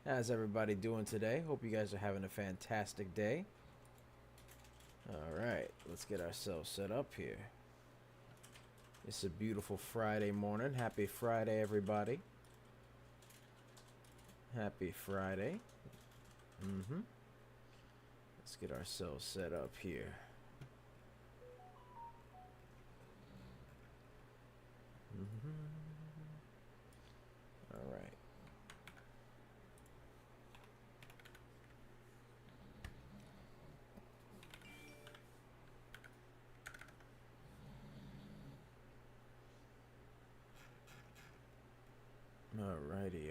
How's everybody doing today? Hope you guys are having a fantastic day. Alright, let's get ourselves set up here. It's a beautiful Friday morning. Happy Friday, everybody. Happy Friday. Let's get ourselves set up here. Alright.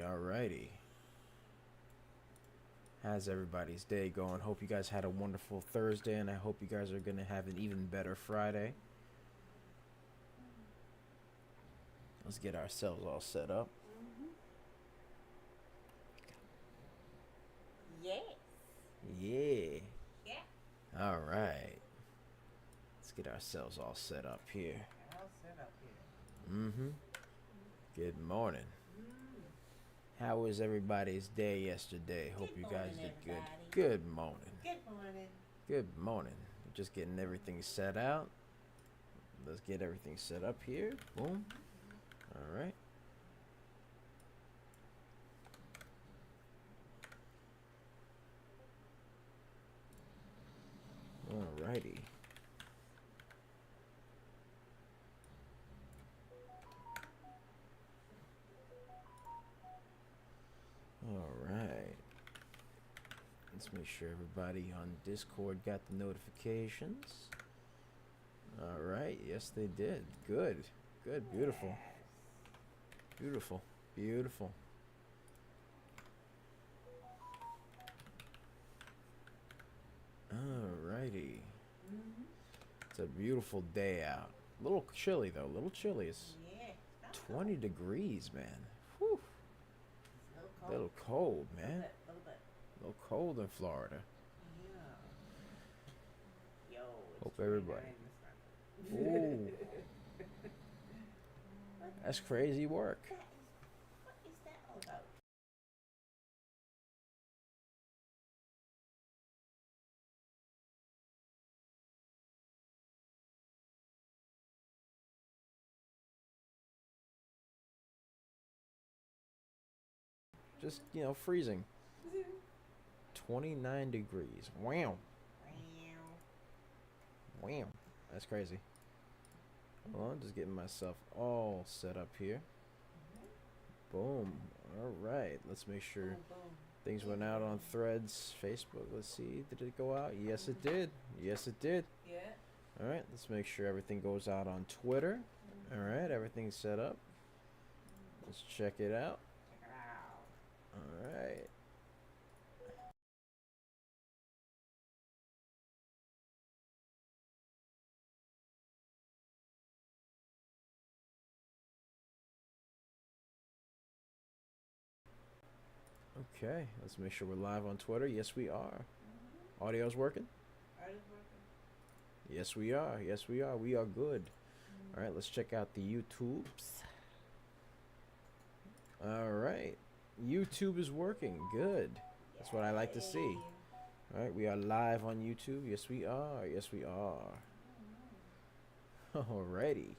Alrighty. How's everybody's day going? Hope you guys had a wonderful Thursday, and I hope you guys are going to have an even better Friday. Let's get ourselves all set up. Yes. Yeah. Yeah. Alright. Let's get ourselves all set up here. All set up here. Good morning. How was everybody's day yesterday? Hope you guys did good. Good morning. Good morning. Good morning. Just getting everything set out. Let's get everything set up here. Boom. Alright. Alrighty. Alright. Let's make sure everybody on Discord got the notifications. Alright, yes they did. Good. Good, beautiful. Beautiful. Beautiful. Alrighty. It's a beautiful day out. A little chilly though. A little chilly. It's 20 degrees, man. Whew. A little cold, man. A little cold in Florida. Yeah. Yo. Hope everybody. Ooh. That's crazy work. What is that all about? Just, freezing. 29 degrees. Wow. Wow. That's crazy. Hold on, just getting myself all set up here. Boom. Alright, let's make sure things went out on Threads, Facebook. Let's see, did it go out? Yes, it did. Yes, it did. Yeah. Alright, let's make sure everything goes out on Twitter. Alright, everything's set up. Let's check it out. Check it out. Alright. Okay, let's make sure we're live on Twitter. Yes, we are. Audio's working? Yes, we are. Yes, we are. We are good. All right, let's check out the YouTubes. All right. YouTube is working. Good. That's what I like to see. All right, we are live on YouTube. Yes, we are. Yes, we are. Alrighty.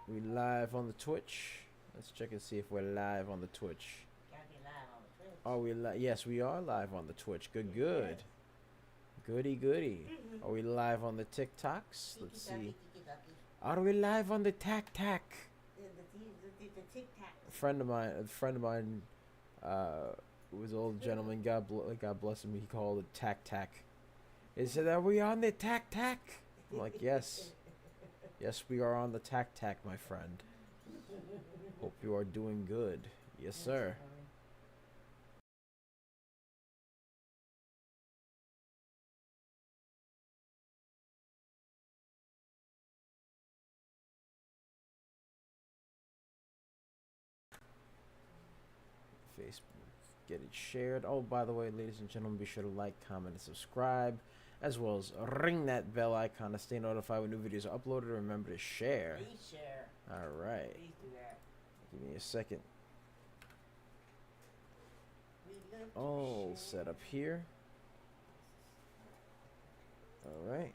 We live on the Twitch. Let's check and see if we're live on the Twitch. Gotta be live on the Twitch. Are we live? Yes, we are live on the Twitch. Good, good. Goody, goody. Are we live on the TikToks? Let's see. Are we live on the Tac Tac? The Tic Tac. A friend of mine, was an old gentleman. God bless him. He called it Tac Tac. He said, "Are we on the Tac Tac?" I'm like, "Yes, yes, we are on the Tac Tac, my friend. Hope you are doing good." Yes, sir. Facebook, get it shared. Oh, by the way, ladies and gentlemen, be sure to like, comment, and subscribe, as well as ring that bell icon to stay notified when new videos are uploaded. Remember to share. Please share. All right. Please do that. Give me a second. all set up here. All right.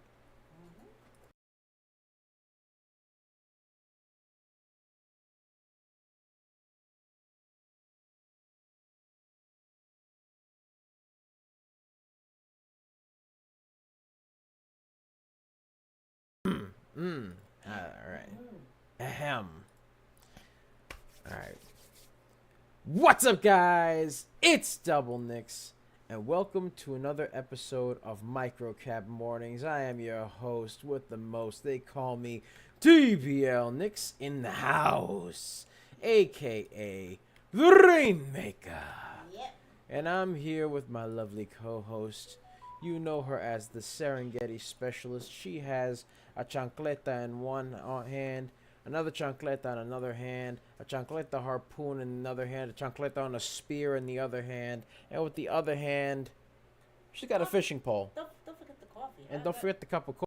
All right. Ahem. All right. What's up, guys? It's Double Nicks, and welcome to another episode of Microcap Mornings. I am your host with the most. They call me DBL Nicks in the house, aka the Rainmaker. Yep. And I'm here with my lovely co-host. You know her as the Serengeti Specialist. She has a chancleta in one hand, another chancleta in another hand, a chancleta harpoon in another hand, a chancleta on a spear in the other hand, and with the other hand, she's got a fishing pole. Don't forget the coffee. And don't forget the cup of coffee.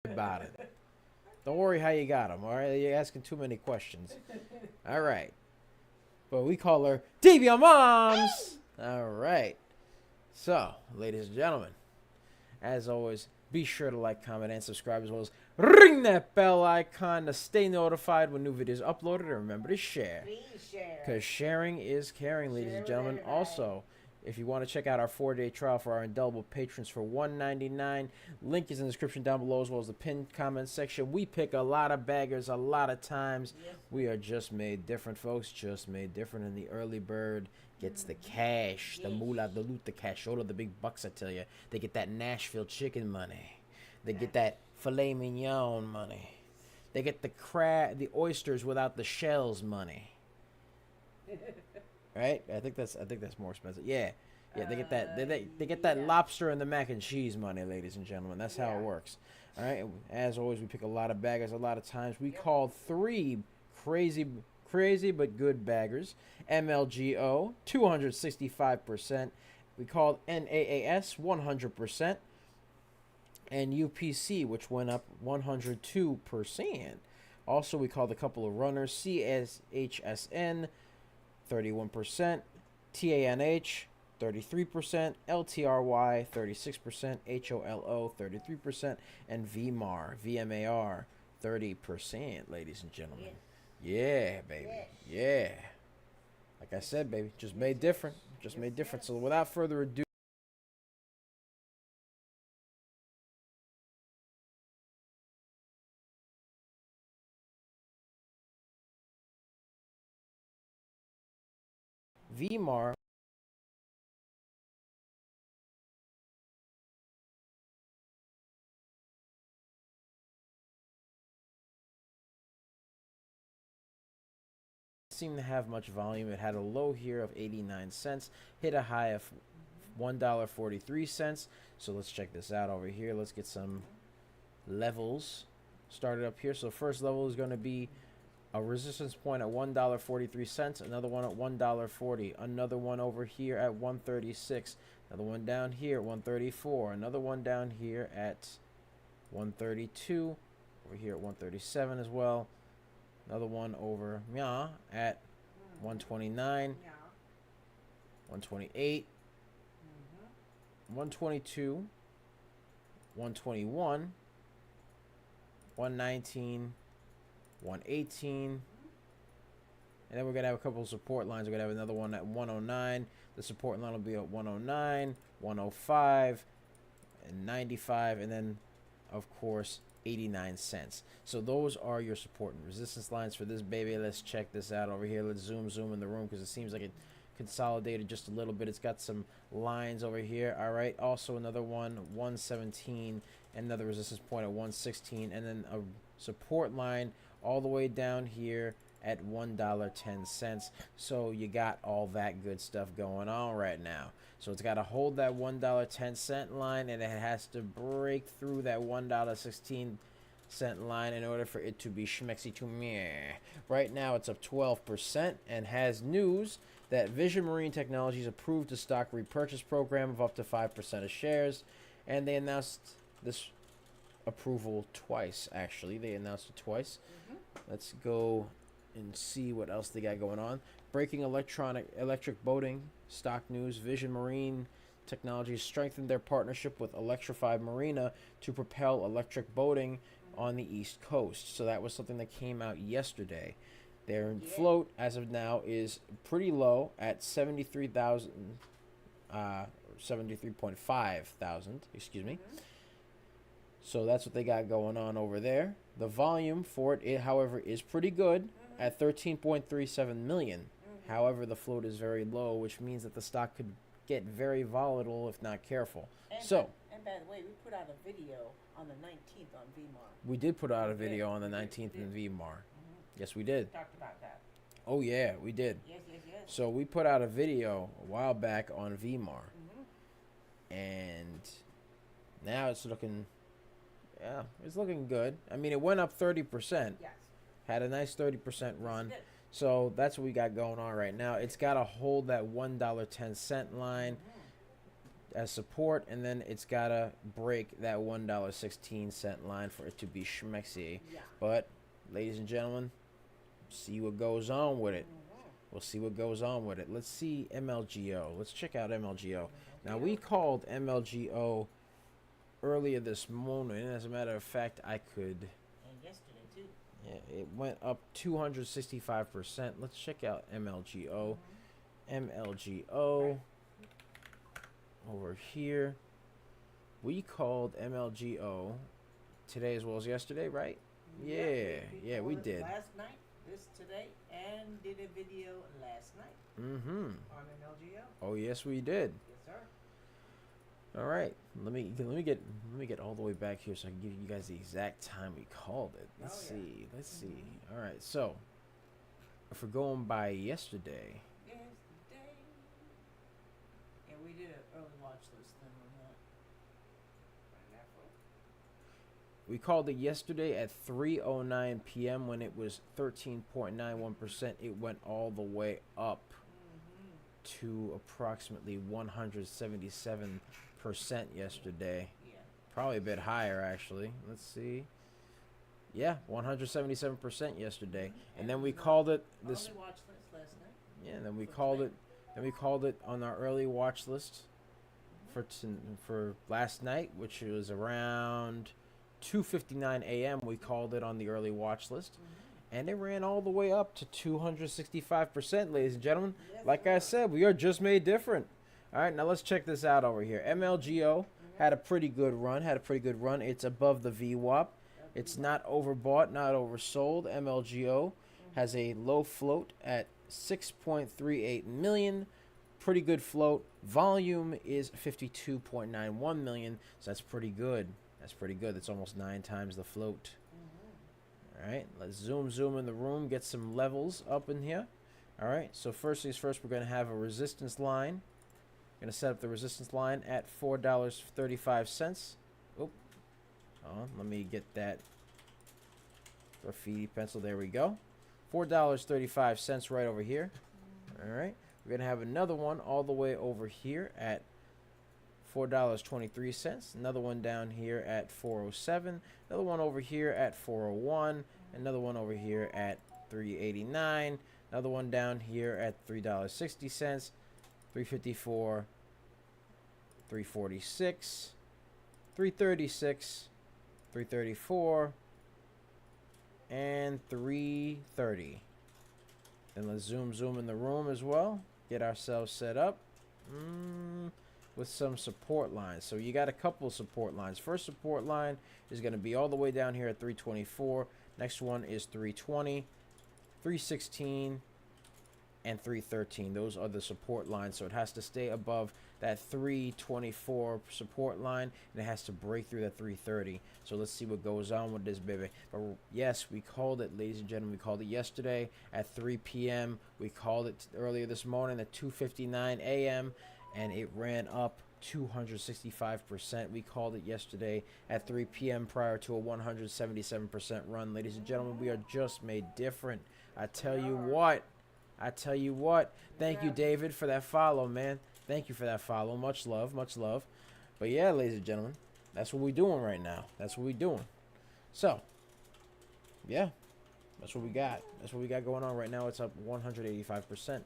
About it. Don't worry how you got them, all right? You're asking too many questions. All right. But we call her DBL Moms. All right. So, ladies and gentlemen, as always, be sure to like, comment, and subscribe, as well as ring that bell icon to stay notified when new videos are uploaded. And remember to share, Please share. because sharing is caring, ladies Share and with gentlemen. everybody. Also, if you want to check out our 4-day trial for our indelible patrons for $1.99, link is in the description down below, as well as the pinned comment section. We pick a lot of baggers a lot of times. Yes. We are just made different, folks. Just made different. And the early bird gets the cash, the Yes. moolah, the loot, the cash. All of the big bucks, I tell you. They get that Nashville chicken money. They get that filet mignon money. They get the oysters without the shells money. Right? I think that's more expensive. Yeah. Yeah, they get that they get that yeah. lobster and the mac and cheese money, ladies and gentlemen. That's how Yeah. it works. All right. As always, we pick a lot of baggers a lot of times. We Yep. called 3 crazy but good baggers. MLGO 265%. We called NAAS 100%. And UPC, which went up 102%. Also, we called a couple of runners. CSHSN 31%, TANH 33%, LTRY 36%, HOLO 33%, and VMAR 30%, ladies and gentlemen. Yes. Yeah, baby. Yes. Yeah. Like I said, baby, just made different. Just made different. So without further ado, VMAR seemed to have much volume. It had a low here of 89 cents, hit a high of $1.43. So let's check this out over here. Let's get some levels started up here. So first level is going to be a resistance point at $1.43, another one at $1.40, another one over here at $1.36, another one down here at $1.34, another one down here at $1.32, over here at $1.37 as well, another one over at $1.29, Yeah. $1.28, $1.22, $1.21, $1.19, $1.18, and then we're gonna have a couple of support lines. We're gonna have another one at $1.09. The support line will be at $1.09, $1.05, and $95, and then of course 89 cents. So those are your support and resistance lines for this baby. Let's check this out over here. Let's zoom in the room, because it seems like it consolidated just a little bit. It's got some lines over here. All right, also another one, 117, and another resistance point at 116, and then a support line all the way down here at $1.10. So you got all that good stuff going on right now. So it's got to hold that $1.10 line, and it has to break through that $1.16 line in order for it to be schmexy to me. Right now it's up 12% and has news that Vision Marine Technologies approved a stock repurchase program of up to 5% of shares. And they announced this approval twice, actually. They announced it twice. Let's go and see what else they got going on. Breaking electric boating, stock news. Vision Marine Technologies strengthened their partnership with Electrified Marina to propel electric boating on the East Coast. So that was something that came out yesterday. Their float, as of now, is pretty low at 73,000, 73.5 thousand, excuse me. So that's what they got going on over there. The volume for it, however, is pretty good at 13.37 million. However, the float is very low, which means that the stock could get very volatile if not careful. And by the way, we put out a video on the 19th on VMAR. We did put out a video on the 19th in VMAR. Yes, we did. Talked about that. Oh, yeah, we did. Yes. So we put out a video a while back on VMAR. And now it's looking, it's looking good. I mean, it went up 30%. Yes. Had a nice 30% run. Yes, it did. So that's what we got going on right now. It's got to hold that $1.10 line as support, and then it's got to break that $1.16 line for it to be schmexy. Yeah. But, ladies and gentlemen, see what goes on with it. We'll see what goes on with it. Let's see MLGO. Let's check out MLGO. Now, we called MLGO earlier this morning. As a matter of fact, I could... And yesterday, too. Yeah, it went up 265%. Let's check out MLGO. MLGO. Over here. We called MLGO today as well as yesterday, right? Yeah, we did. Last night, this today, and did a video last night. On MLGO. Oh, yes, we did. Yes, sir. All right, let me get all the way back here so I can give you guys the exact time we called it. Let's see. All right, so if we're going by yesterday, and we did an early watch list then on that. we called it yesterday at 3:09 p.m. when it was 13.91%. It went all the way up to approximately 177% yesterday. Yeah. Probably a bit higher, actually. Let's see. Yeah, 177% yesterday. And then we called it this. Early watch list last night. Yeah, and then we called it. Then we called it on our early watch list for last night, which was around 2:59 a.m. We called it on the early watch list. And it ran all the way up to 265%, ladies and gentlemen. Yes, Like I said, we are just made different. All right, now let's check this out over here. MLGO had a pretty good run. It's above the VWAP. It's not overbought, not oversold. MLGO has a low float at 6.38 million. Pretty good float. Volume is 52.91 million. So that's pretty good. That's almost 9 times the float. All right, let's zoom in the room, get some levels up in here. All right, so first things first, we're going to have a resistance line. Going to set up the resistance line at $4.35. Oh, let me get that graffiti pencil. There we go. $4.35 right over here. All right, we're going to have another one all the way over here at $4.23. Another one down here at $4.07. Another one over here at $4.01. Another one over here at $3.89. Another one down here at $3.60. $3.54. $3.46. $3.36. $3.34. And $3.30. Then let's zoom in the room as well. Get ourselves set up. With some support lines. So you got a couple of support lines. First support line is going to be all the way down here at 324. Next one is 320, 316, and 313. Those are the support lines. So it has to stay above that 324 support line, and it has to break through that 330. So let's see what goes on with this baby. But yes, we called it, ladies and gentlemen. We called it yesterday at 3 p.m. We called it earlier this morning at 2:59 a.m. and it ran up 265%. We called it yesterday at 3 p.m. prior to a 177% run. Ladies and gentlemen, we are just made different. I tell you what. Thank you, David, for that follow, man. Thank you for that follow. Much love. But yeah, ladies and gentlemen, that's what we're doing right now. That's what we're doing. So, yeah, that's what we got. That's what we got going on right now. It's up 185%.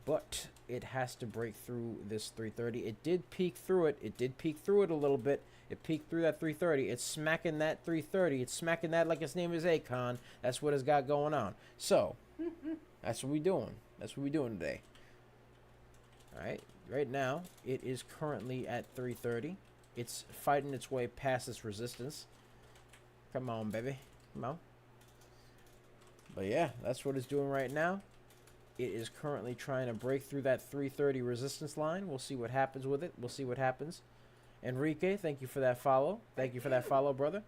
But it has to break through this 330. It did peek through it. It did peek through it a little bit. It peeked through that 330. It's smacking that 330. It's smacking that like its name is Akon. That's what it's got going on. So, that's what we're doing. That's what we're doing today. All right. Right now, it is currently at 330. It's fighting its way past this resistance. Come on, baby. Come on. But yeah, that's what it's doing right now. It is currently trying to break through that 330 resistance line. We'll see what happens with it. We'll see what happens. Enrique, thank you for that follow. Thank you for that follow, brother.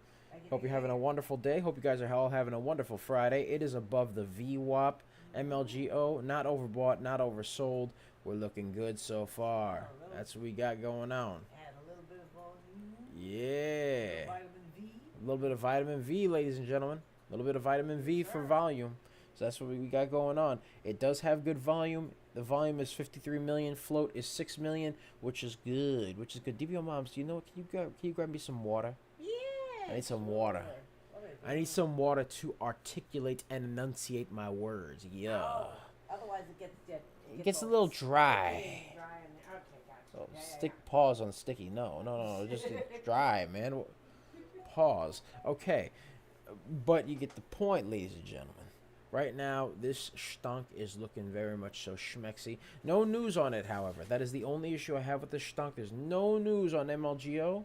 Hope you're having a wonderful day. Hope you guys are all having a wonderful Friday. It is above the VWAP. MLGO, not overbought, not oversold. We're looking good so far. That's what we got going on. Add a little bit of volume. Yeah. Vitamin V. A little bit of vitamin V, ladies and gentlemen. A little bit of vitamin V for volume. So that's what we got going on. It does have good volume. The volume is 53 million. Float is 6 million, which is good. Which is good. DBO Moms, do you know what? Can you grab me some water? Yeah. I need some water. I need some water to articulate and enunciate my words. Yeah. Oh, otherwise It gets a little dry. Okay, gotcha. Oh, pause on sticky. No. Just dry, man. Pause. Okay. But you get the point, ladies and gentlemen. Right now, this stunk is looking very much so schmexy. No news on it, however. That is the only issue I have with this stunk. There's no news on MLGO.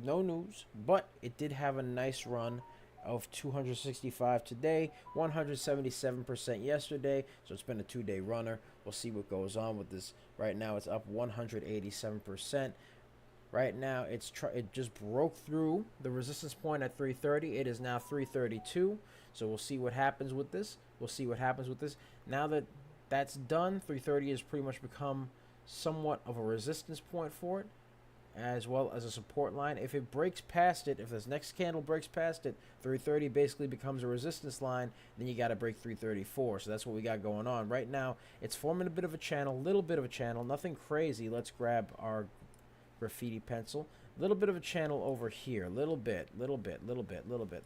No news. But it did have a nice run of 265 today, 177% yesterday. So it's been a 2-day runner. We'll see what goes on with this. Right now, it's up 187%. Right now, it just broke through the resistance point at 330. It is now 332. So we'll see what happens with this. Now that that's done, 330 has pretty much become somewhat of a resistance point for it, as well as a support line. If it breaks past it, if this next candle breaks past it, 330 basically becomes a resistance line. Then you got to break 334. So that's what we got going on. Right now, it's forming a bit of a channel, nothing crazy. Let's grab our graffiti pencil. Little bit of a channel over here. Little bit.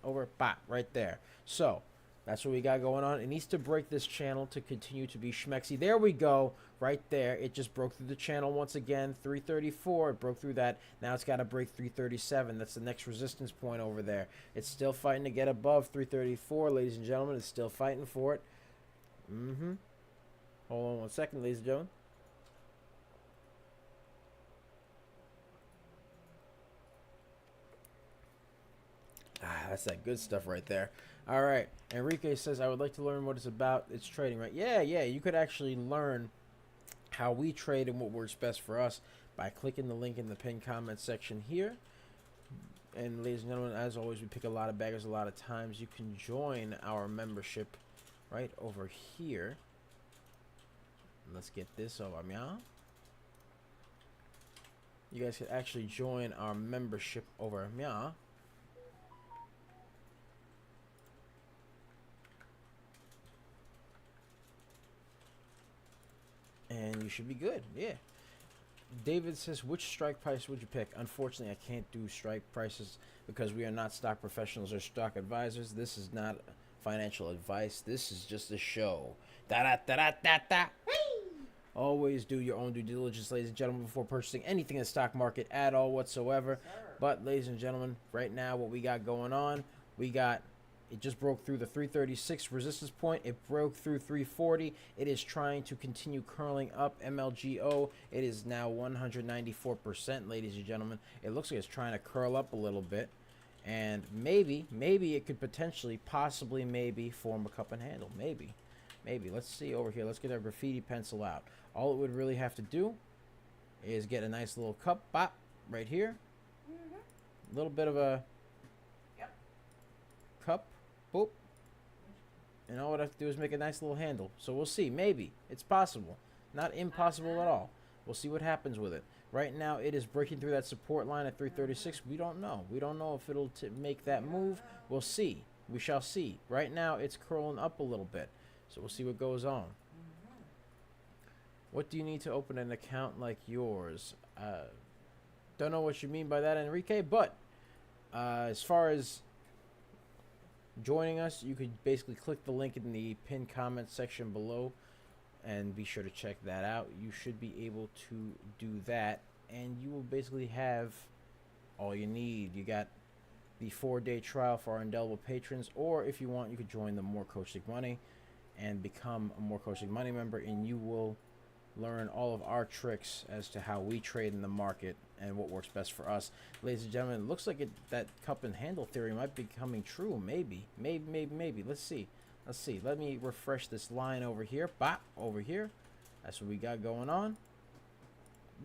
Over, bop, right there. So, that's what we got going on. It needs to break this channel to continue to be schmexy. There we go. Right there. It just broke through the channel once again. 334. It broke through that. Now it's got to break 337. That's the next resistance point over there. It's still fighting to get above 334, ladies and gentlemen. It's still fighting for it. Hold on one second, ladies and gentlemen. That's that good stuff right there. All right. Enrique says, I would like to learn what it's about. It's trading, right? Yeah. You could actually learn how we trade and what works best for us by clicking the link in the pinned comment section here. And ladies and gentlemen, as always, we pick a lot of baggers a lot of times. You can join our membership right over here. Let's get this over, yeah. You guys could actually join our membership over, yeah. And you should be good, yeah. David says, which strike price would you pick? Unfortunately, I can't do strike prices because we are not stock professionals or stock advisors. This is not financial advice. This is just a show. Da-da-da-da-da-da. Always do your own due diligence, ladies and gentlemen, before purchasing anything in the stock market at all whatsoever. But, ladies and gentlemen, right now what we got going on, it just broke through the 336 resistance point. It broke through 340. It is trying to continue curling up. MLGO, it is now 194%, ladies and gentlemen. It looks like it's trying to curl up a little bit. And maybe it could potentially, possibly, maybe form a cup and handle. Maybe. Let's see over here. Let's get our graffiti pencil out. All it would really have to do is get a nice little cup, bop, right here. A little bit of a cup. Boop. And all I have to do is make a nice little handle. So we'll see. Maybe. It's possible. Not impossible at all. We'll see what happens with it. Right now, it is breaking through that support line at 336. We don't know. We don't know if it'll make that move. We'll see. We shall see. Right now, it's curling up a little bit. So we'll see what goes on. What do you need to open an account like yours? Don't know what you mean by that, Enrique, but as far as joining us, you could basically click the link in the pinned comment section below and be sure to check that out. You should be able to do that, and you will basically have all you need. You got the 4-day trial for our indelible patrons, or if you want, you could join the More Coaching Money and become a More Coaching Money member, and you will learn all of our tricks as to how we trade in the market and what works best for us. Ladies and gentlemen, it looks like that cup and handle theory might be coming true. Maybe. Let's see. Let me refresh this line over here. Bop, over here. That's what we got going on.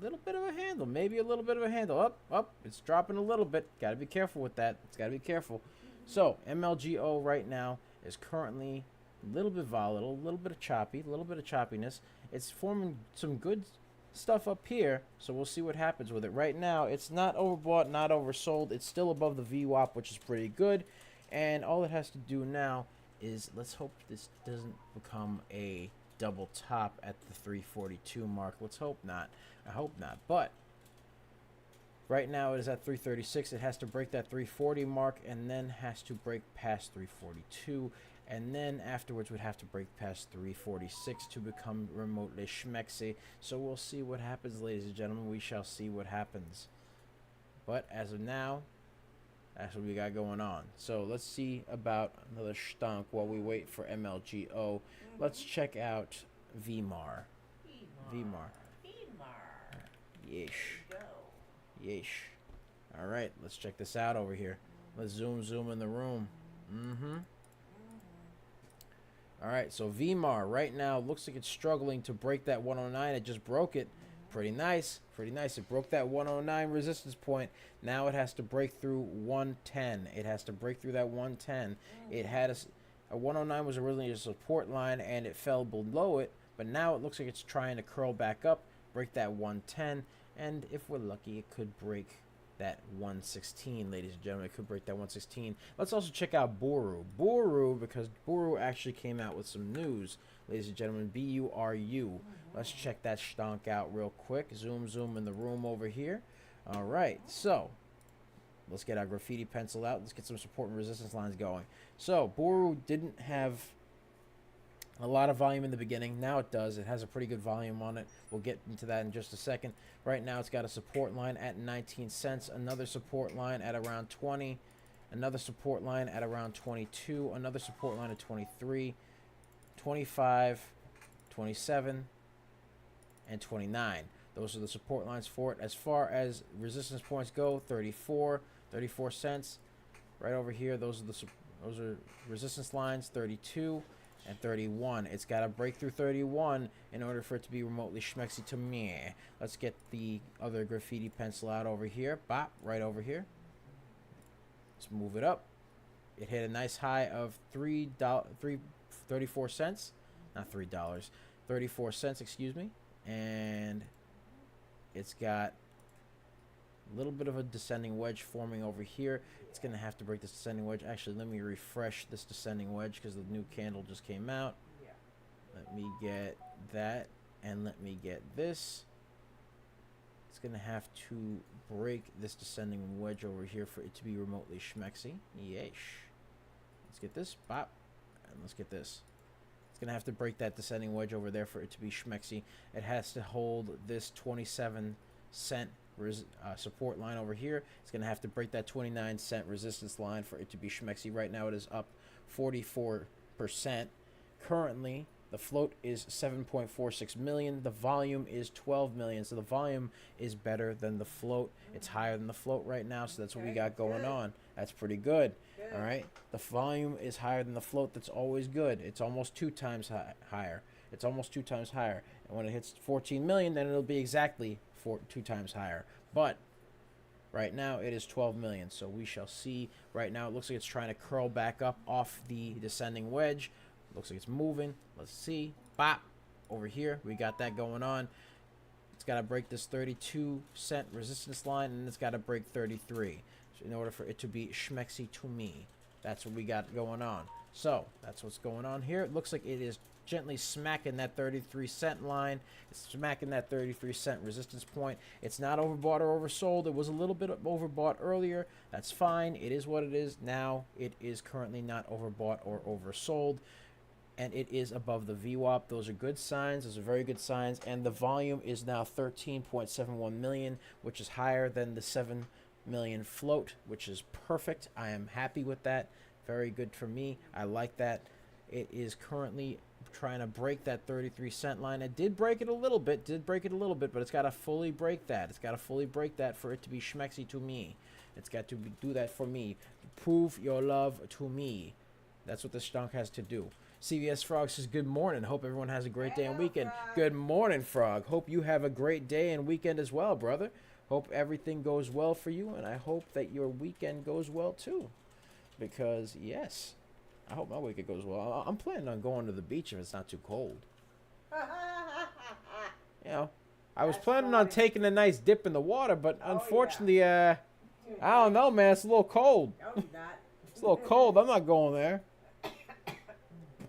Little bit of a handle, maybe a little bit of a handle. Up, it's dropping a little bit. Got to be careful with that. It's got to be careful. So MLGO right now is currently a little bit volatile, a little bit of choppiness. It's forming some good stuff up here, so we'll see what happens with it. Right now, it's not overbought, not oversold. It's still above the VWAP, which is pretty good. And all it has to do now is let's hope this doesn't become a double top at the 342 mark. Let's hope not. I hope not. But right now it is at 336. It has to break that 340 mark and then has to break past 342. And then afterwards would have to break past 346 to become remotely schmexy. So we'll see what happens, ladies and gentlemen. We shall see what happens. But as of now, that's what we got going on. So let's see about another stunk while we wait for MLGO. Let's check out VMAR. Yeesh. Yeesh. All right, let's check this out over here. Let's zoom in the room. All right, so VMAR right now looks like it's struggling to break that 109. It just broke it. Pretty nice. It broke that 109 resistance point. Now it has to break through 110. It has to break through that 110. It had a 109 was originally a support line, and it fell below it. But now it looks like it's trying to curl back up, break that 110, and if we're lucky, it could break that 116, ladies and gentlemen. It could break that 116. Let's also check out Buru, because Buru actually came out with some news, ladies and gentlemen. BURU. Let's check that stonk out real quick. Zoom in the room over here. All right, so let's get our graffiti pencil out. Let's get some support and resistance lines going. So Buru didn't have a lot of volume in the beginning. Now it does. It has a pretty good volume on it. We'll get into that in just a second. Right now it's got a support line at 19 cents, another support line at around 20, another support line at around 22, another support line at 23, 25, 27, and 29. Those are the support lines for it. As far as resistance points go, 34 cents. Right over here, those are resistance lines, 32 and 31. It's got to break through 31 in order for it to be remotely schmexy to me. Let's get the other graffiti pencil out over here. Bop, right over here. Let's move it up. It hit a nice high of $34 cents. Not $3. 34 cents, excuse me. And it's got a little bit of a descending wedge forming over here. It's going to have to break this descending wedge. Actually, let me refresh this descending wedge because the new candle just came out. Let me get that, and let me get this. It's going to have to break this descending wedge over here for it to be remotely schmexy. Yeesh. Let's get this. Bop. And let's get this. It's going to have to break that descending wedge over there for it to be schmexy. It has to hold this 27 cent support line over here. It's going to have to break that 29 cent resistance line for it to be schmexy. Right now it is up 44%. Currently, the float is 7.46 million. The volume is 12 million. So the volume is better than the float. It's higher than the float right now. So that's what we got going on. That's pretty good. All right. The volume is higher than the float. That's always good. It's almost 2 times higher. It's almost 2 times higher. And when it hits 14 million, then it'll be exactly 2 times higher. But right now it is 12 million. So we shall see. Right now it looks like it's trying to curl back up off the descending wedge. Looks like it's moving. Let's see. Bop. Over here. We got that going on. It's got to break this 32 cent resistance line, and it's got to break 33. So in order for it to be schmexy to me. That's what we got going on. So that's what's going on here. It looks like it is gently smacking that 33-cent line. It's smacking that 33-cent resistance point. It's not overbought or oversold. It was a little bit overbought earlier. That's fine. It is what it is. Now it is currently not overbought or oversold, and it is above the VWAP. Those are good signs. Those are very good signs. And the volume is now 13.71 million, which is higher than the 7 million float, which is perfect. I am happy with that. Very good for me. I like that. It is currently trying to break that 33-cent line. It did break it a little bit, but it's got to fully break that. It's got to fully break that for it to be schmexy to me. It's got to do that for me. Prove your love to me. That's what this stonk has to do. CVS Frog says, good morning. Hope everyone has a great day and weekend. Frog. Good morning, Frog. Hope you have a great day and weekend as well, brother. Hope everything goes well for you, and I hope that your weekend goes well, too. Because, yes, I hope my weekend goes well. I'm planning on going to the beach if it's not too cold. You know, I was planning on taking a nice dip in the water, but unfortunately, I don't know, man. It's a little cold. No, you're not. It's a little cold. I'm not going there.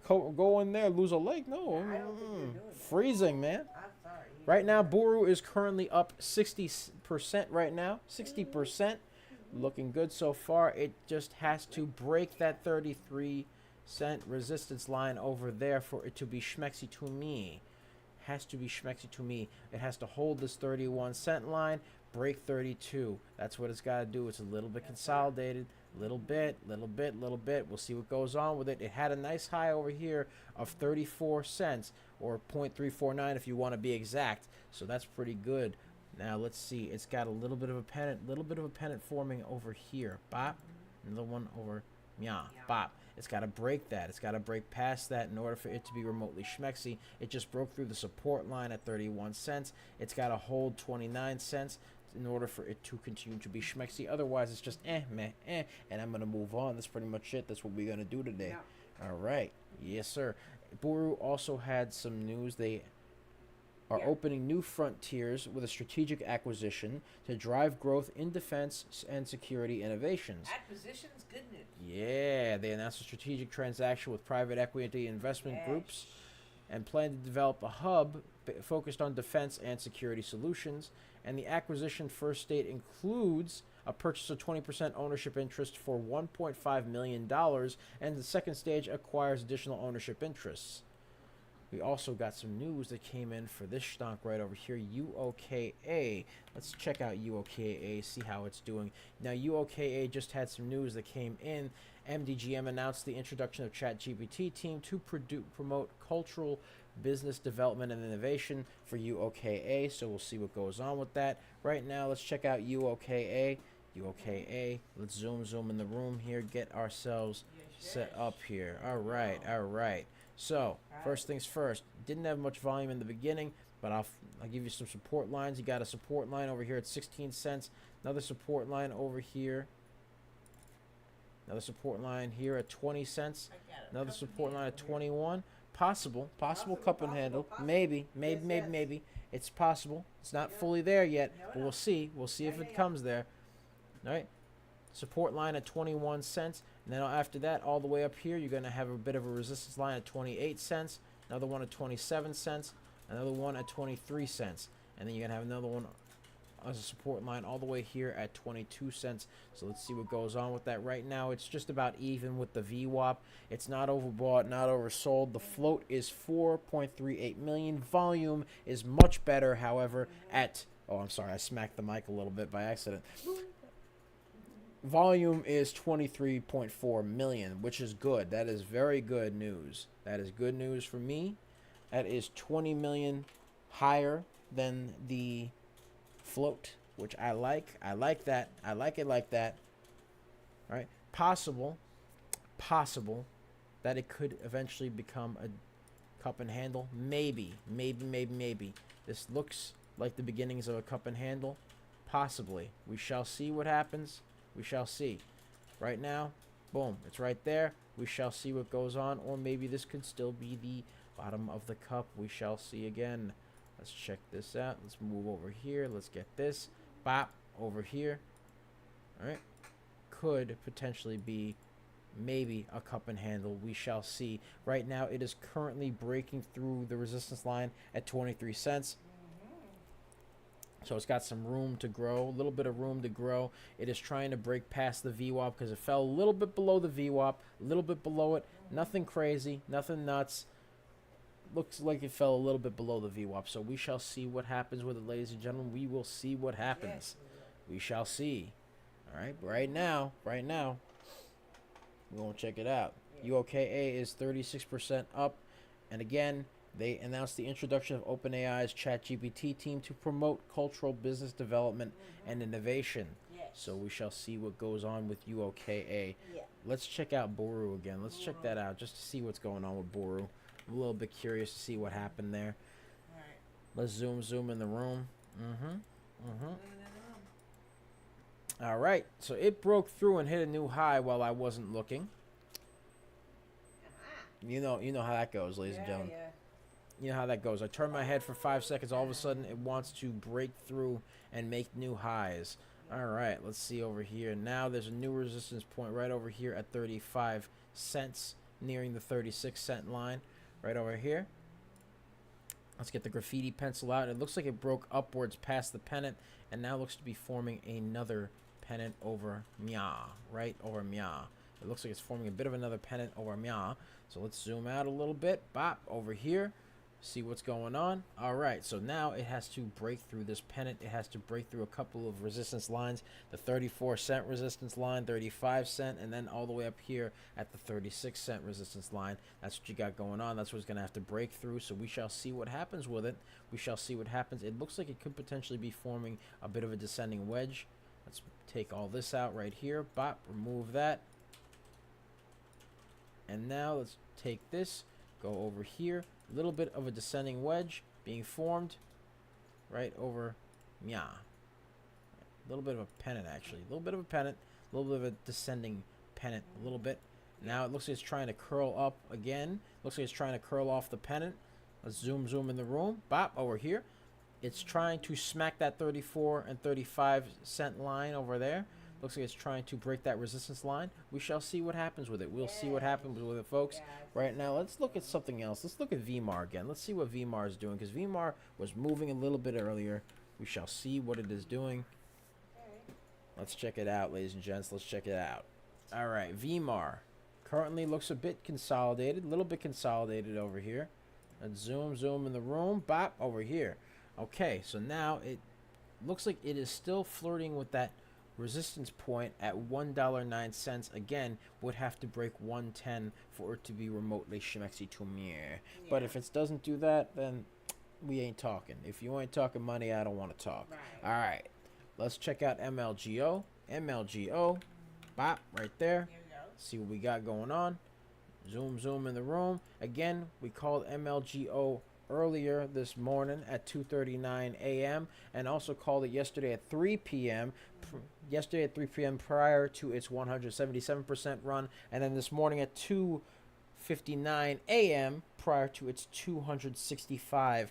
Go in there, lose a leg? No. I don't think you're doing that. Freezing, man. I'm sorry. Right now, Buru is currently up 60% right now. 60%. Looking good so far. It just has to break that 33-cent resistance line over there for it to be schmexy to me. Has to be schmexy to me. It has to hold this 31-cent line, break 32. That's what it's got to do. It's a little bit consolidated. Little bit. We'll see what goes on with it. It had a nice high over here of 34 cents, or 0.349 if you want to be exact. So that's pretty good. Now let's see. It's got a little bit of a pennant forming over here. Bop. Another one over. Yeah. Bop. It's got to break that. It's got to break past that in order for it to be remotely schmexy. It just broke through the support line at 31 cents. It's got to hold 29 cents in order for it to continue to be schmexy. Otherwise, it's just meh, and I'm going to move on. That's pretty much it. That's what we're going to do today. Yeah. All right. Yes, sir. Buru also had some news. They are opening new frontiers with a strategic acquisition to drive growth in defense and security innovations. Acquisitions, good news. Yeah, they announced a strategic transaction with private equity investment groups and plan to develop a hub focused on defense and security solutions. And the acquisition first state includes a purchase of 20% ownership interest for $1.5 million, and the second stage acquires additional ownership interests. We also got some news that came in for this stonk right over here, UOKA. Let's check out UOKA, see how it's doing. Now, UOKA just had some news that came in. MDGM announced the introduction of ChatGPT team to promote cultural business development and innovation for UOKA, so we'll see what goes on with that. Right now, let's check out UOKA. UOKA, let's zoom in the room here, get ourselves set up here. All right. So, first things first, didn't have much volume in the beginning, but I'll give you some support lines. You got a support line over here at 16 cents, another support line over here, another support line here at 20 cents, another support line at 21. Possible cup and handle. Maybe. It's possible. It's not fully there yet, but we'll see. We'll see if it comes there. All right. Support line at 21 cents. And then after that, all the way up here, you're going to have a bit of a resistance line at 28 cents. Another one at 27 cents. Another one at 23 cents. And then you're going to have another one as a support line all the way here at 22 cents. So let's see what goes on with that. Right now, it's just about even with the VWAP. It's not overbought, not oversold. The float is 4.38 million. Volume is much better, however, at... Oh, I'm sorry. I smacked the mic a little bit by accident. Volume is 23.4 million, which is good. That is very good news. That is good news for me. That is 20 million higher than the float, which I like. I like that. I like it like that. All right. Possible that it could eventually become a cup and handle. Maybe. This looks like the beginnings of a cup and handle. Possibly. We shall see what happens. We shall see. Right now, boom, it's right there. We shall see what goes on, or maybe this could still be the bottom of the cup. We shall see again. Let's check this out. Let's move over here. Let's get this. Bop, over here. All right. Could potentially be maybe a cup and handle. We shall see. Right now, it is currently breaking through the resistance line at 23 cents. So it's got some room to grow, a little bit of room to grow. It is trying to break past the VWAP because it fell a little bit below the VWAP, a little bit below it. Nothing crazy, nothing nuts. Looks like it fell a little bit below the VWAP. So we shall see what happens with it, ladies and gentlemen. We will see what happens. We shall see. All right, right now, we're going to check it out. UOKA is 36% up. And again, they announced the introduction of OpenAI's ChatGPT team to promote cultural business development and innovation. Yes. So we shall see what goes on with UOKA. Yeah. Let's check out Boru again. Let's check that out just to see what's going on with Boru. I'm a little bit curious to see what happened there. All right. Let's zoom in the room. All right. So it broke through and hit a new high while I wasn't looking. You know how that goes, ladies and gentlemen. Yeah. You know how that goes. I turn my head for 5 seconds. All of a sudden, it wants to break through and make new highs. All right, let's see over here. Now there's a new resistance point right over here at 35 cents, nearing the 36-cent line right over here. Let's get the graffiti pencil out. It looks like it broke upwards past the pennant and now looks to be forming another pennant over Mya, right over Mya. It looks like it's forming a bit of another pennant over Mya. So let's zoom out a little bit. Bop, over here. See what's going on. All right, so now it has to break through this pennant. It has to break through a couple of resistance lines. The 34-cent resistance line, 35-cent, and then all the way up here at the 36-cent resistance line. That's what you got going on. That's what it's going to have to break through. So we shall see what happens with it. We shall see what happens. It looks like it could potentially be forming a bit of a descending wedge. Let's take all this out right here. Bop, remove that. And now let's take this, go over here. A little bit of a descending wedge being formed right over Mya. A little bit of a pennant, actually. A little bit of a pennant. A little bit of a descending pennant. A little bit. Now it looks like it's trying to curl up again. Looks like it's trying to curl off the pennant. Let's zoom in the room. Bop, over here. It's trying to smack that 34 and 35 cent line over there. Looks like it's trying to break that resistance line. We shall see what happens with it. We'll see what happens with it, folks. Right now, let's look at something else. Let's look at VMAR again. Let's see what VMAR is doing, because VMAR was moving a little bit earlier. We shall see what it is doing. Let's check it out, ladies and gents. Let's check it out. All right, VMAR currently looks a bit consolidated, a little bit consolidated over here. Let's zoom in the room. Bop, over here. Okay, so now it looks like it is still flirting with that resistance point at $1.09. Again, would have to break 110 for it to be remotely shmexy to me. But if it doesn't do that, then we ain't talking. If you ain't talking money, I don't want to talk. All right, let's check out MLGO. MLGO, bop, right there. Here we go. See what we got going on. Zoom in the room. Again, we called MLGO earlier this morning at 2:39 a.m. and also called it yesterday at 3 p.m. Yesterday at 3 p.m. prior to its 177% run, and then this morning at 2:59 a.m. prior to its 265%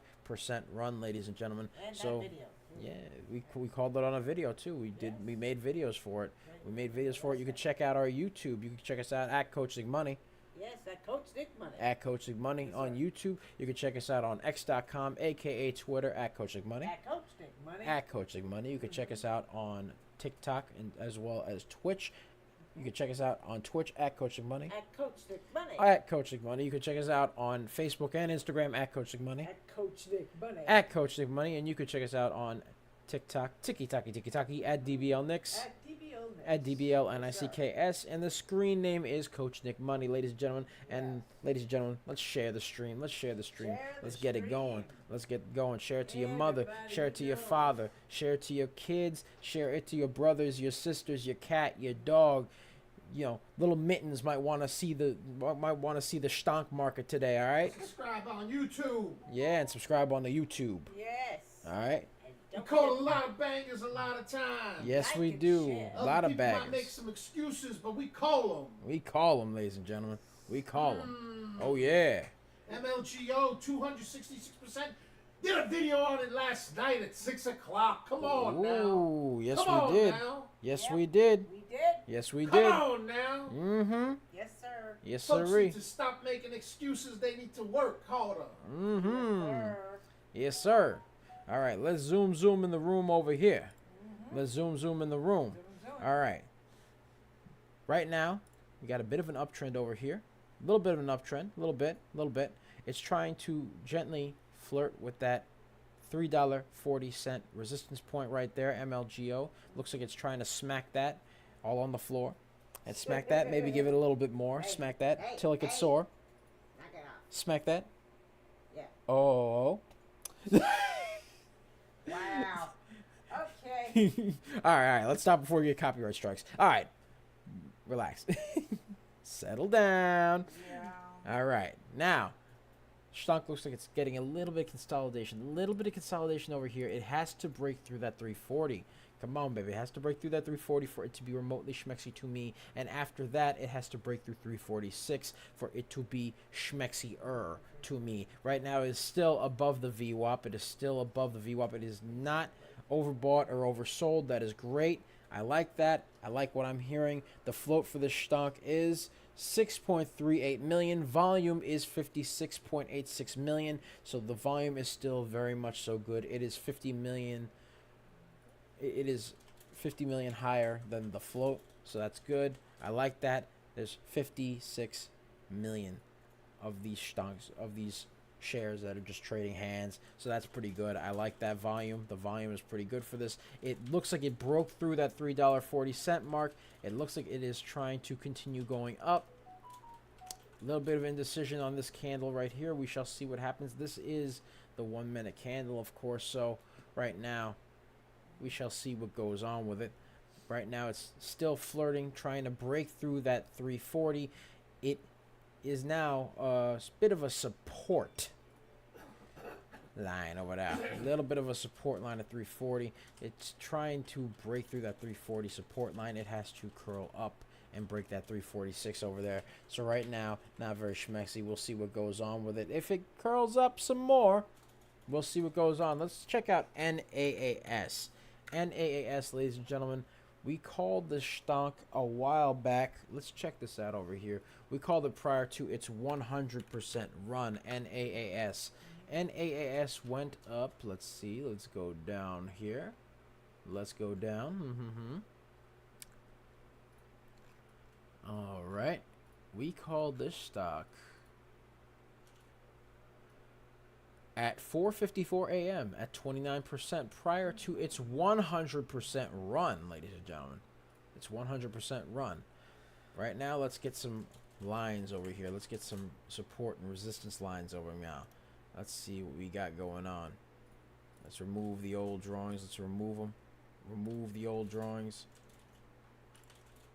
run, ladies and gentlemen. And so that video. yeah, we called it on a video too. We made videos for it. You can check out our YouTube. You can check us out at Coach Nick Money. Yes, that Coach Nick Money. At Coach Nick Money on YouTube. You can check us out on X.com, aka Twitter, at Coach Nick Money. At Coach Nick Money. At Coach Nick Money. You can check us out on TikTok and as well as Twitch. You can check us out on Twitch at Coach Nick Money. At Coach Nick Money. At Coach Nick Money. You can check us out on Facebook and Instagram at Coach Nick Money. At Coach Nick Money. At Coach Nick Money. And you can check us out on TikTok, Tiki at DBL Nicks. At DBL Nicks. At DBL NICKS, and the screen name is Coach Nick Money, ladies and gentlemen. And ladies and gentlemen, let's share the stream. Let's get it going. Let's get going. Share it to your mother. Share it to your father. Share it to your kids. Share it to your brothers, your sisters, your cat, your dog. You know, little Mittens might want to see the stonk market today. All right. Subscribe on YouTube. Yeah, and subscribe on the YouTube. Yes. All right. We call a lot of bangers a lot of times. Yes, Like we and do. share. A lot of Other people baggers. might make some excuses, but we call them. We call them, ladies and gentlemen. We call them. Oh, yeah. MLGO 266%. Did a video on it last night at 6 o'clock. Come on now. Ooh, yes Come we on did. now. Yes Yep. we did. We did. Yes we Come did. on now. Mm-hmm. Yes, Yes, Folks sirree. need to stop making excuses. They need to work harder. Yes, sir. All right, let's zoom in the room over here. Let's zoom in the room. All right. Right now, we got a bit of an uptrend over here. A little bit of an uptrend. A little bit. It's trying to gently flirt with that $3.40 resistance point right there, MLGO. Looks like it's trying to smack that all on the floor. And smack that, maybe give it a little bit more. Smack that till it gets sore. Knock it off. Smack that. Yeah. Oh. Wow. Okay. All right. Let's stop before we get copyright strikes. All right. Relax. Settle down. Yeah. All right. Now, stock looks like it's getting a little bit of consolidation. A little bit of consolidation over here. It has to break through that 340. Come on, baby. It has to break through that 340 for it to be remotely schmexy to me. And after that, it has to break through 346 for it to be schmexy-er to me. Right now, it is still above the VWAP. It is still above the VWAP. It is not overbought or oversold. That is great. I like that. I like what I'm hearing. The float for this stock is 6.38 million. Volume is 56.86 million. So the volume is still very much so good. It is 50 million. It is 50 million higher than the float. So that's good. I like that. There's 56 million of these stocks, of these shares that are just trading hands. So that's pretty good. I like that volume. The volume is pretty good for this. It looks like it broke through that $3.40 mark. It looks like it is trying to continue going up. A little bit of indecision on this candle right here. We shall see what happens. This is the 1 minute candle, of course. So right now, we shall see what goes on with it. Right now, it's still flirting, trying to break through that 340. It is now a bit of a support line over there. A little bit of a support line at 340. It's trying to break through that 340 support line. It has to curl up and break that 346 over there. So right now, not very schmexy. We'll see what goes on with it. If it curls up some more, we'll see what goes on. Let's check out NAAS. NAAS, ladies and gentlemen. We called this stock a while back. Let's check this out over here. We called it prior to its 100% run, NAAS. NAAS went up. Let's see. Let's go down here. Let's go down. All right. We called this stock at 4:54 a.m. at 29% prior to its 100% run, ladies and gentlemen. It's 100% run. Right now, let's get some lines over here. Let's get some support and resistance lines over now. Let's see what we got going on. Let's remove the old drawings. Let's remove them. Remove the old drawings.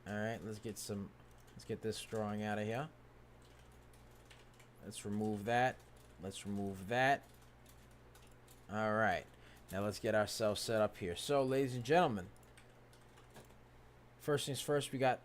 All right, let's get this drawing out of here. Let's remove that. Let's remove that. All right. Now let's get ourselves set up here. So, ladies and gentlemen, first things first, we got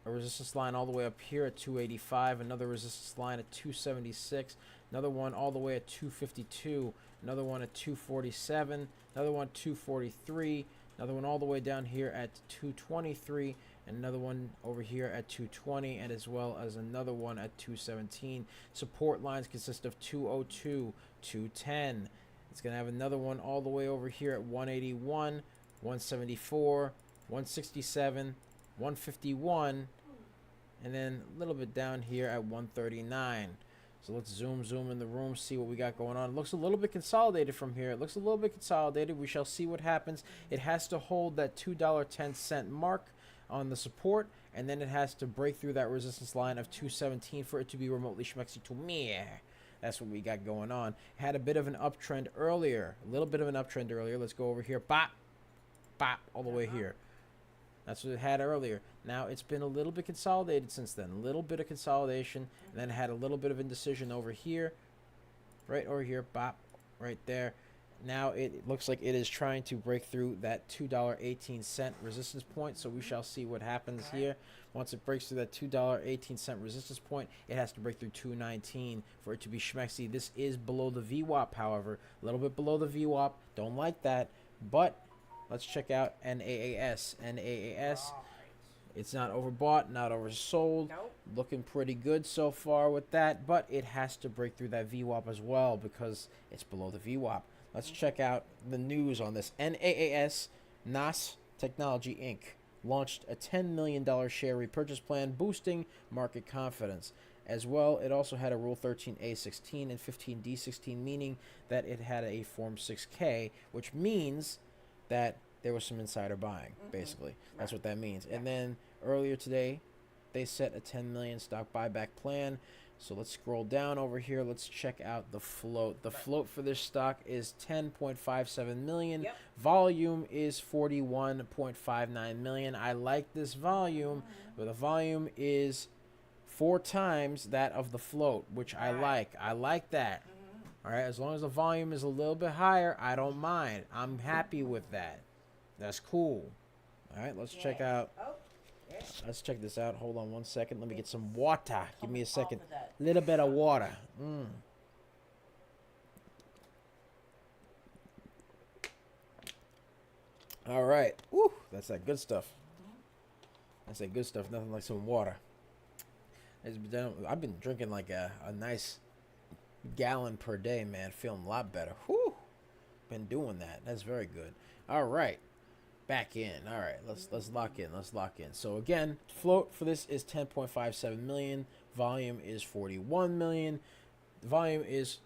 a resistance line all the way up here at 285, another resistance line at 276, another one all the way at 252, another one at 247, another one at 243, another one all the way down here at 223, and another one over here at 220, and as well as another one at 217. Support lines consist of 202, 210. It's going to have another one all the way over here at 181, 174, 167, 151, and then a little bit down here at 139. So let's zoom in the room, see what we got going on. It looks a little bit consolidated from here. It looks a little bit consolidated. We shall see what happens. It has to hold that $2.10 mark on the support, and then it has to break through that resistance line of 217 for it to be remotely schmexy to me. That's what we got going on. Had a bit of an uptrend earlier. A little bit of an uptrend earlier. Let's go over here. Bop. Bop. All the way here. That's what it had earlier. Now, it's been a little bit consolidated since then. A little bit of consolidation. And then it had a little bit of indecision over here. Right over here. Bop. Right there. Now, it looks like it is trying to break through that $2.18 resistance point. So, we shall see what happens here. Once it breaks through that $2.18 resistance point, it has to break through 219 for it to be schmexy. This is below the VWAP, however. A little bit below the VWAP. Don't like that. But let's check out NAAS. NAAS It's not overbought, not oversold. Nope. Looking pretty good so far with that, but it has to break through that VWAP as well because it's below the VWAP. Let's check out the news on this. NAAS Technology Inc. launched a $10 million share repurchase plan, boosting market confidence. As well, it also had a Rule 13A16 and 15D16, meaning that it had a Form 6K, which means that there was some insider buying, basically. That's what that means. And then earlier today, they set a 10 million stock buyback plan. So let's scroll down over here. Let's check out the float. The float for this stock is 10.57 million. Yep. Volume is 41.59 million. I like this volume, but the volume is 4 times that of the float, which I like. I like that. All right, as long as the volume is a little bit higher, I don't mind. I'm happy with that. That's cool. All right, let's check out. Let's check this out. Hold on one second. Let me get some water. Give me a second. Little bit of water. All right. Woo, that's that good stuff. That's that good stuff. Nothing like some water. I've been drinking like a nice gallon per day, man. Feeling a lot better. Whew. Been doing that. That's very good. All right. Back in. All right. Let's lock in. Let's lock in. So again, float for this is 10.57 million. Volume is 41 million. The volume is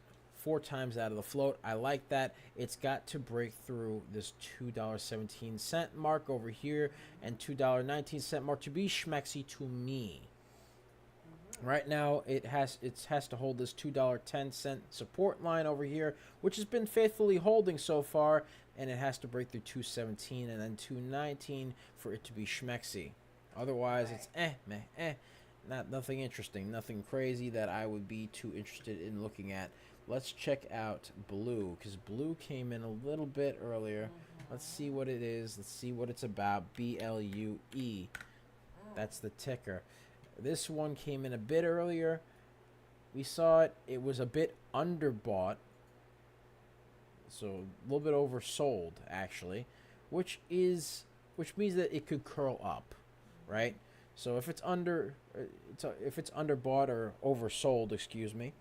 4 times that of the float. I like that. It's got to break through this $2.17 mark over here and $2.19 mark to be schmexy to me. Right now, it has to hold this $2.10 support line over here, which has been faithfully holding so far, and it has to break through 217 and then 219 for it to be schmexy. Otherwise, it's nothing interesting, nothing crazy that I would be too interested in looking at. Let's check out blue, because blue came in a little bit earlier. Let's see what it is. Let's see what it's about. BLUE. That's the ticker. This one came in a bit earlier. We saw it. It was a bit underbought. So a little bit oversold, actually, which means that it could curl up, right? So if it's underbought or oversold, excuse me,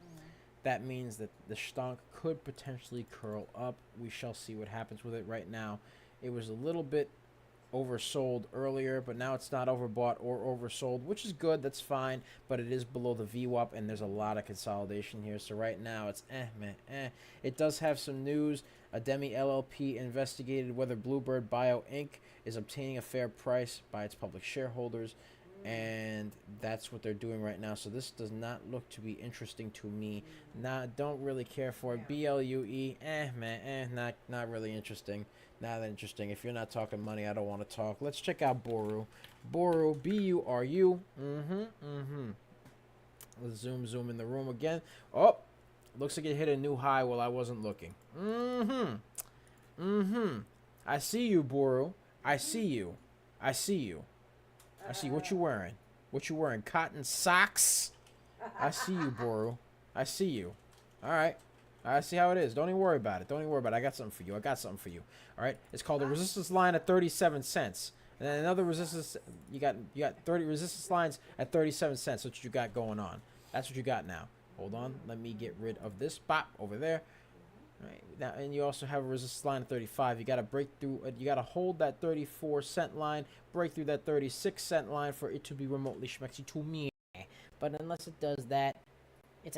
that means that the stock could potentially curl up. We shall see what happens with it. Right now, it was a little bit oversold earlier, but now it's not overbought or oversold, which is good. That's fine, but it is below the VWAP, and there's a lot of consolidation here. So right now it's It does have some news. A Demi LLP investigated whether Bluebird Bio Inc. is obtaining a fair price by its public shareholders, and that's what they're doing right now. So this does not look to be interesting to me. Don't really care for it. BLUE, not really interesting. Not that interesting. If you're not talking money, I don't want to talk. Let's check out Boru. Boru, BURU. Let's zoom in the room again. Oh, looks like it hit a new high while I wasn't looking. I see you, Boru. I see you. I see what you wearing. What you wearing? Cotton socks? I see you, Boru. I see you. All right. I see how it is. Don't even worry about it. I got something for you. All right. It's called the resistance line at 37 cents. And then another resistance. You got 30 resistance lines at 37 cents. That's what you got going on. That's what you got now. Hold on. Let me get rid of this bop over there. All right. Now, and you also have a resistance line at 35. You got to break through. You got to hold that 34-cent line. Break through that 36-cent line for it to be remotely schmexy to me. But unless it does that, it's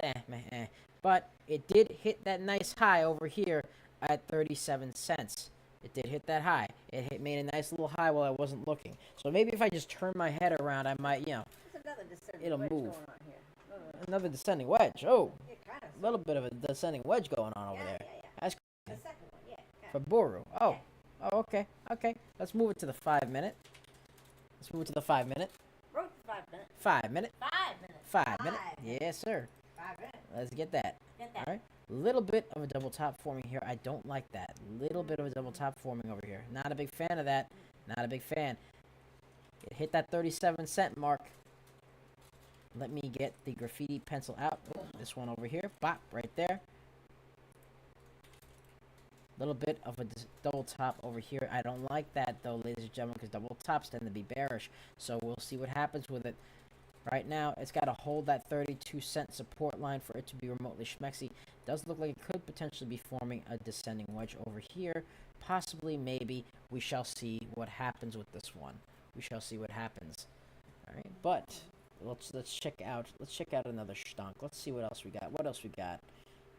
But it did hit that nice high over here at 37 cents. It did hit that high. It made a nice little high while I wasn't looking. So maybe if I just turn my head around, I might, There's another descending it'll wedge move. going on here. Another descending wedge. Oh, Yeah, kind of. a little bit of a descending wedge going on over there. That's The second one, for Boru. Oh, okay. Let's move it to the 5 minute. Wrote the 5 minute. 5 minute. 5 minute. Yes, sir. 5 minutes. Let's get that. All right. Little bit of a double top forming here. I don't like that. Little bit of a double top forming over here. Not a big fan of that. Not a big fan. It hit that 37-cent mark. Let me get the graffiti pencil out. Oh, this one over here. Bop, right there. Little bit of a double top over here. I don't like that though, ladies and gentlemen, because double tops tend to be bearish. So we'll see what happens with it. Right now, it's got to hold that 32-cent support line for it to be remotely schmexy. Does look like it could potentially be forming a descending wedge over here. Possibly, maybe. We shall see what happens with this one. We shall see what happens. All right, but let's check out another stunk. Let's see what else we got. What else we got?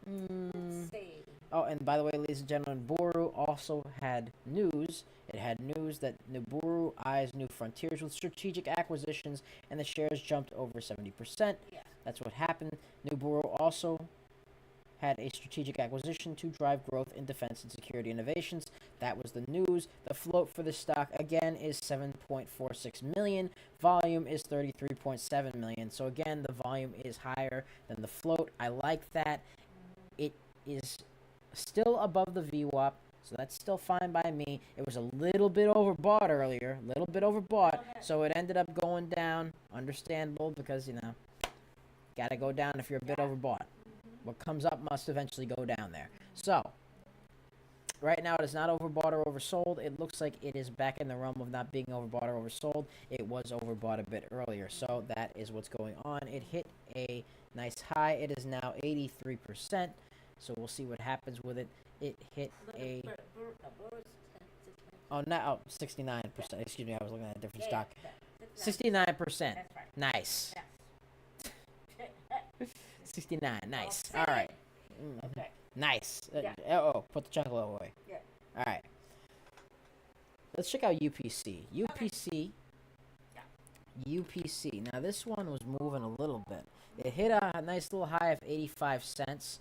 Let's see. Oh, and by the way, ladies and gentlemen, Buru also had news. It had news that Buru eyes new frontiers with strategic acquisitions, and the shares jumped over 70%. Yeah. That's what happened. Buru also had a strategic acquisition to drive growth in defense and security innovations. That was the news. The float for the stock, again, is 7.46 million. Volume is 33.7 million. So, again, the volume is higher than the float. I like that. It is still above the VWAP, so that's still fine by me. It was a little bit overbought earlier, so it ended up going down. Understandable, because, you know, gotta go down if you're a bit overbought. What comes up must eventually go down there. So, right now it is not overbought or oversold. It looks like it is back in the realm of not being overbought or oversold. It was overbought a bit earlier, so that is what's going on. It hit a nice high. It is now 83%. So we'll see what happens with it. It hit a... Oh, no, 69%. Excuse me, I was looking at a different stock. 69%. That's right. Nice. Yes. 69. Nice. All right. Okay. Nice. Yeah. Put the chocolate away. Yeah. All right. Let's check out UPC. UPC. UPC. Now, this one was moving a little bit. It hit a nice little high of 85 cents.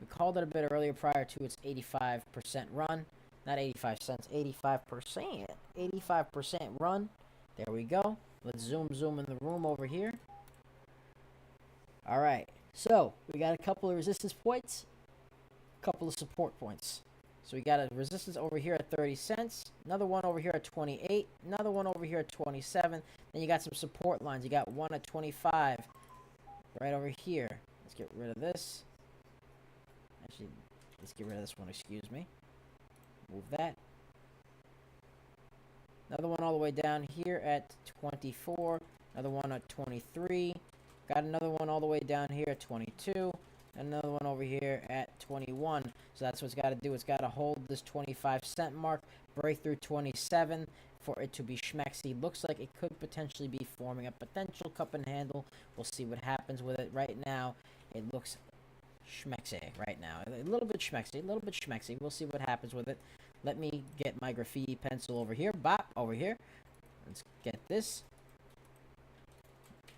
We called it a bit earlier prior to its 85% run. Not 85 cents, 85%. 85% run. There we go. Let's zoom in the room over here. All right. So, we got a couple of resistance points, a couple of support points. So, we got a resistance over here at 30 cents, another one over here at 28, another one over here at 27. Then you got some support lines. You got one at 25 right over here. Let's get rid of this. Actually, let's get rid of this one, excuse me. Move that. Another one all the way down here at 24. Another one at 23. Got another one all the way down here at 22. Another one over here at 21. So that's what it's got to do. It's got to hold this 25-cent mark, break through 27 for it to be schmexy. Looks like it could potentially be forming a potential cup and handle. We'll see what happens with it. Right now, it looks schmexy right now. A little bit schmexy. We'll see what happens with it. Let me get my graffiti pencil over here. Bop, over here. Let's get this.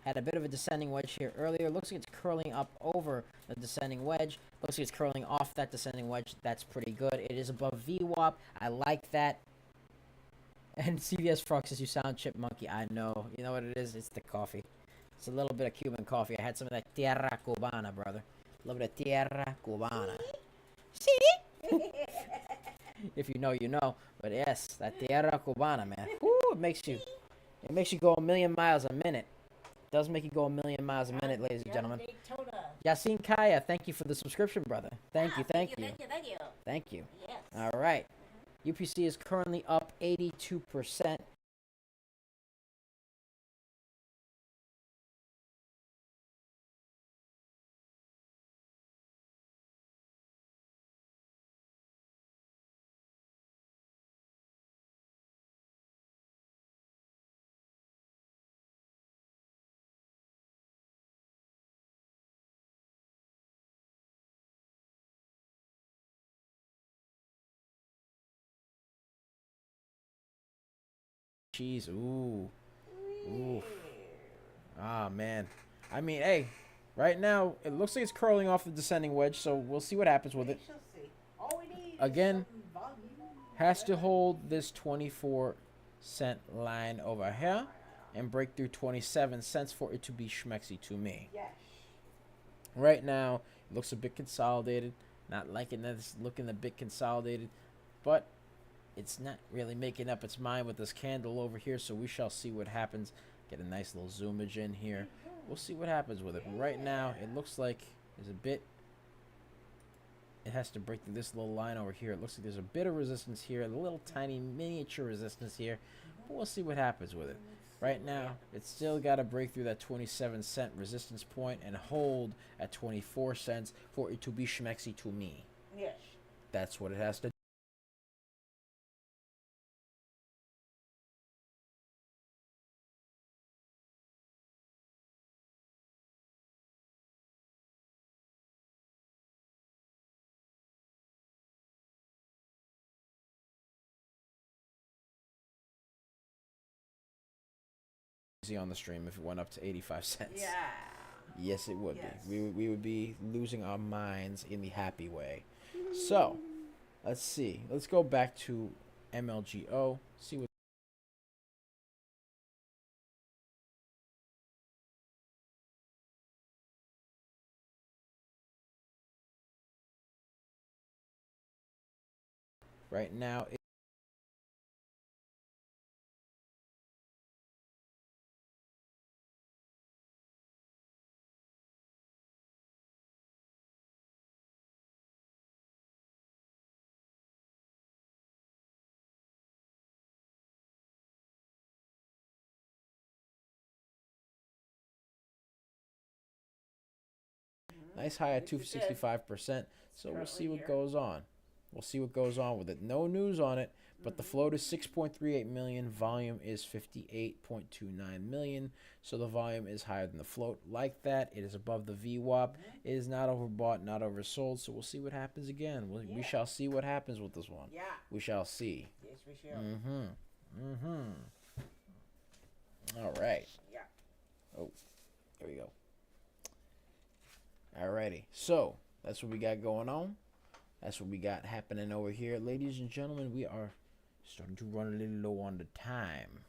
Had a bit of a descending wedge here earlier. Looks like it's curling up over the descending wedge. Looks like it's curling off that descending wedge. That's pretty good. It is above VWAP. I like that. And CVS Frog says, you sound chipmunky. I know. You know what it is? It's the coffee. It's a little bit of Cuban coffee. I had some of that Tierra Cubana, brother. A little bit of Tierra Cubana. See? If you know, you know. But yes, that Tierra Cubana, man. Woo, it makes you go a million miles a minute. It does make you go a million miles a minute, ladies and gentlemen. Yasin Kaya, thank you for the subscription, brother. Thank you. Thank you. Yes. All right. UPC is currently up 82%. Jeez, ooh. Ah, man. I mean, hey, right now, it looks like it's curling off the descending wedge, so we'll see what happens with it. Again, has to hold this 24-cent line over here and break through 27 cents for it to be schmexy to me. Yes. Right now, it looks a bit consolidated. Not liking that it's looking a bit consolidated, but it's not really making up its mind with this candle over here, so we shall see what happens. Get a nice little zoomage in here. We'll see what happens with it. But right now, it looks like there's a bit has to break through this little line over here. It looks like there's a bit of resistance here, a little tiny miniature resistance here, but we'll see what happens with it. Right now, it's still got to break through that 27-cent resistance point and hold at 24 cents for it to be schmexy to me. Yes. That's what it has to do. On the stream if it went up to 85 cents. Yeah. Yes, it would Yes. be. We would be losing our minds in the happy way. So, let's see. Let's go back to MLGO. See what. Right now, nice high at 265%. So we'll see what goes on. We'll see what goes on with it. No news on it, but the float is 6.38 million. Volume is 58.29 million. So the volume is higher than the float. Like that, it is above the VWAP. It is not overbought, not oversold. So we'll see what happens again. We shall see what happens with this one. Yeah. We shall see. Yes, we shall. All right. Yeah. Oh, there we go. Alrighty. So that's what we got going on. That's what we got happening over here. Ladies and gentlemen, we are starting to run a little low on the time.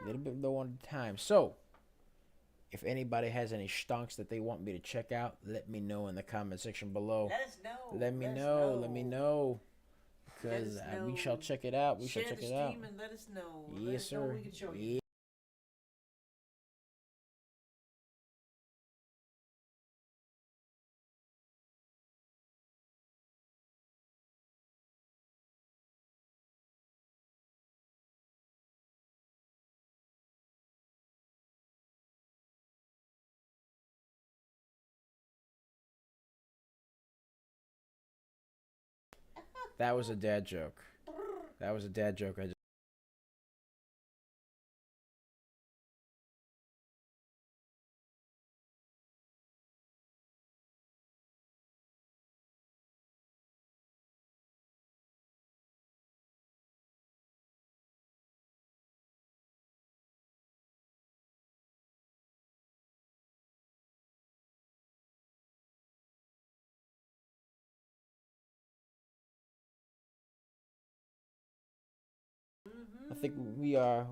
A little bit low on the time. So, if anybody has any stonks that they want me to check out, let me know in the comment section below. Let us know. Let me know. Let me know. Because we shall check it out. We shall check it out. Share the stream and let us know. Yes, sir. We can show you. That was a dad joke. That was a dad joke. I think we are.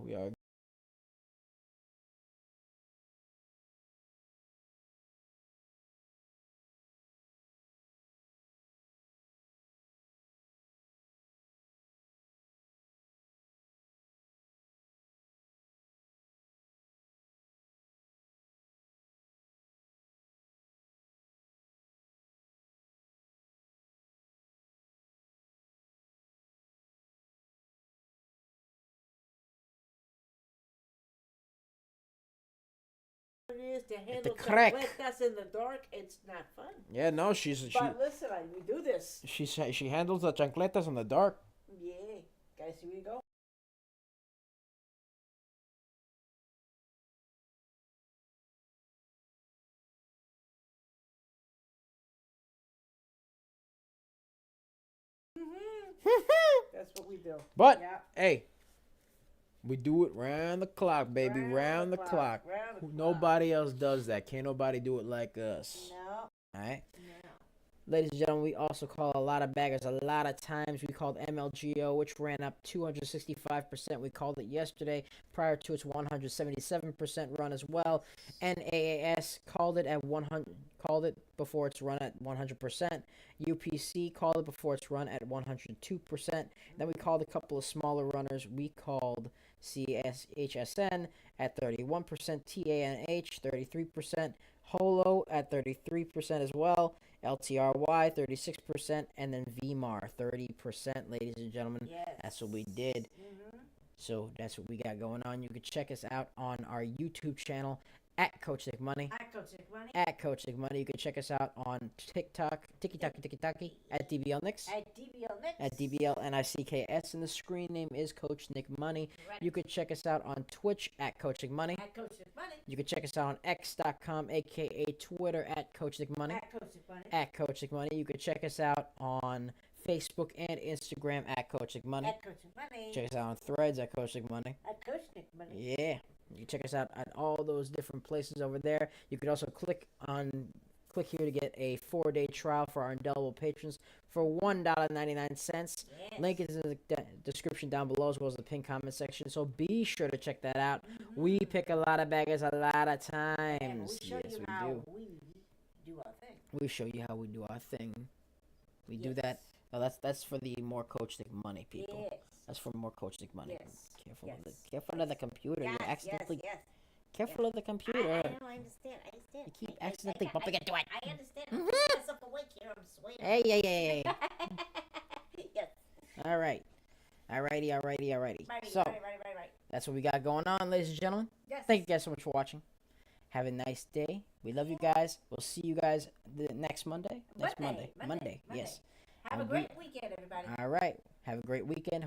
It is to handle the crack. chancletas in the dark. It's not fun. Yeah, no, But listen, we do this. she handles the chancletas in the dark. Yeah. Guys, here we go. That's what we do. But Yeah. hey, we do it round the clock, baby, round the clock. Nobody else does that. Can't nobody do it like us. No. All right. No. Ladies and gentlemen, we also call a lot of baggers. A lot of times we called MLGO, which ran up 265%. We called it yesterday prior to its 177% run as well. NAAS called it at 100. Called it before its run at 100%. UPC called it before its run at 102%. Then we called a couple of smaller runners. We called CSHSN at 31%, TANH 33%, Holo at 33% as well. LTRY 36%, and then VMAR 30%, ladies and gentlemen. Yes. That's what we did. So that's what we got going on. You can check us out on our YouTube channel at Coach Nick Money. At Coach Nick Money. At Coach Nick Money. You can check us out on TikTok, TikTok, at DBL Nicks. At DBL Nicks. At DBL NICKS, and the screen name is Coach Nick Money. Right. You can check us out on Twitch at Coach Nick Money. At Coach Nick Money. You can check us out on X.com, aka Twitter, at Coach Nick Money. At Coach Nick Money. At Coach Nick Money. You can check us out on Facebook and Instagram at Coach Nick Money. At Coach Nick Money. Check us out on Threads at Coach Nick Money. At Coach Nick Money. Yeah. You can check us out at all those different places over there. You can also click here to get a 4-day trial for our indelible patrons for $1.99. Yes. Link is in the description down below, as well as the pinned comment section. So be sure to check that out. We pick a lot of baggers a lot of times. And we show Yes, you we how do. we do our thing. We show you how we do our thing. We do Yes. that. Oh, that's for the more Coach Nick Money people. Yes. That's for more Coach Nick Money. Yes. Careful of Yes. the computer. Yes, You accidentally yes. careful of the computer. I understand. You keep accidentally bumping into it. I understand. I'm putting myself awake here. I'm swaying. Hey, hey. Yes. All right. Alrighty. Right. So that's what we got going on, ladies and gentlemen. Yes. Thank you guys so much for watching. Have a nice day. We love you guys. We'll see you guys the next Monday. Monday. Yes. Have a great weekend, everybody. All right. Have a great weekend.